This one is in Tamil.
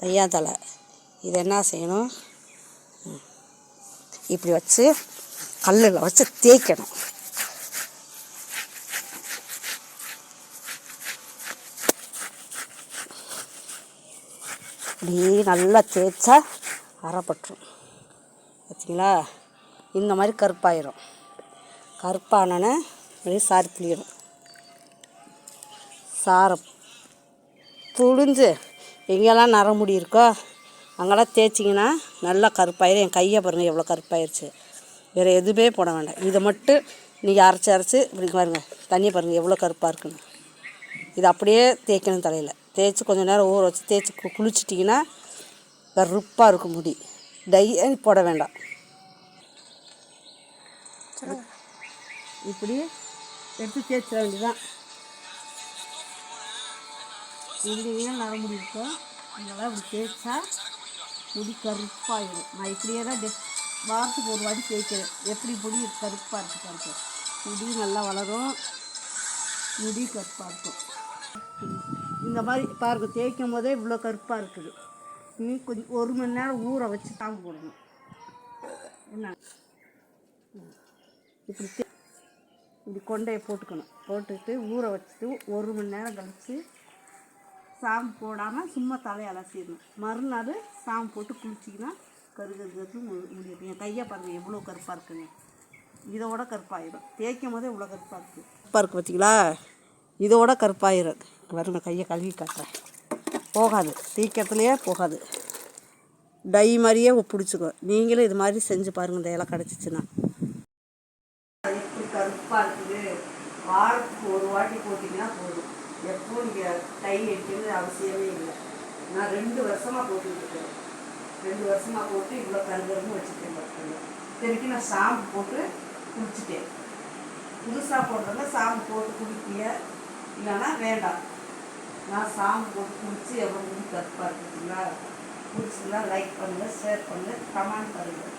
கையாந்தலை. இதை என்ன செய்யணும், இப்படி வச்சு கல்லில் வச்சு தேய்க்கணும். இப்படி நல்லா தேய்ச்சா அரைப்பட்டுரும். பார்த்தீங்களா, இந்த மாதிரி கருப்பாயிரும். கருப்பானோன்னே அப்படியே சாரி புளியணும். சாரை புழிஞ்சு எங்கெல்லாம் நரமுடி இருக்கோ அங்கெல்லாம் தேய்ச்சிங்கன்னா நல்லா கருப்பாயிரும். என் கையை பாருங்கள் எவ்வளோ கருப்பாயிருச்சு. வேறு எதுவுமே போட வேண்டாம். இதை மட்டும் நீங்கள் அரைச்சி இப்படி பாருங்கள், தண்ணியை பாருங்கள் எவ்வளோ கருப்பாக இருக்குன்னு. இது அப்படியே தேய்க்கணும். தலையில் தேய்ச்சி கொஞ்சம் நேரம் ஊற வச்சு தேய்ச்சி குளிச்சிட்டிங்கன்னா கருப்பாக இருக்கும் முடி. டை போட வேண்டாம். இப்படி எடுத்து தேய்ச்சிட வேண்டியதான். எங்கெங்க நரமுடி இருக்கோ இதெல்லாம் இப்படி தேய்ச்சா முடி கருப்பாயிடும். நான் இப்படியே தான் வாரத்துக்கு ஒரு வாட்டி தேய்க்கிறேன். எப்படி முடி கருப்பாக இருக்குது பாருங்க. முடி நல்லா வளரும், முடி கருப்பாக இருக்கும். இந்த மாதிரி பாருங்க, தேய்க்கும் போதே இவ்வளோ கருப்பாக இருக்குது. நீ கொஞ்சம் 1 மணி நேரம் ஊற வச்சு தாங்க போடணும். என்ன இப்படி கொண்டையை போட்டுக்கணும். போட்டுட்டு ஊற வச்சுட்டு 1 மணி நேரம் கழித்து சாம்பு போடாமல் சும்மா தலையை அலசிடணும். மறுநாள் சாம்பு போட்டு குளிச்சிங்கன்னா கருகருன்னு முடியும். என் கையை பாருங்கள் எவ்வளோ கருப்பாக இருக்குங்க. இதோட கருப்பாயிடும். தேய்க்கும் போதே இவ்வளோ கருப்பாக இருக்குது. கருப்பாக இருக்குது பார்த்தீங்களா, இதோட கருப்பாயிடும். பாருங்க, கையை கழுவி காட்டுறேன். போகாது, சீக்கிரத்துலேயே போகாது. டை மாதிரியே பிடிச்சிக்கும். நீங்களும் இது மாதிரி செஞ்சு பாருங்கள். இந்த இலை கிடச்சிச்சின்னா எப்படி கருப்பாக இருக்குது. வாரத்துக்கு ஒரு வாட்டி போட்டிங்கன்னா போதும். எப்போ நீங்கள் டை அடிக்கிறது அவசியமே இல்லை. நான் 2 வருஷமாக போட்டுருக்கேன். 2 வருஷமாக போட்டு இவ்வளோ கருகருன்னு வச்சுருக்கேன். பார்த்துங்க, திருப்பி நான் சாம்பு போட்டு குளிச்சுட்டேன். புதுசாக போடுறதுல சாம்பு போட்டு குளிப்பீங்க, இல்லைன்னா வேண்டாம். நான் சாம்பு போட்டு குளித்து எவ்வளோ முடி கருப்பாக இருக்குதுங்களா. பிடிச்சிங்கன்னா லைக் பண்ணுங்கள், ஷேர் பண்ணுங்கள், கமெண்ட் பண்ணுங்கள்.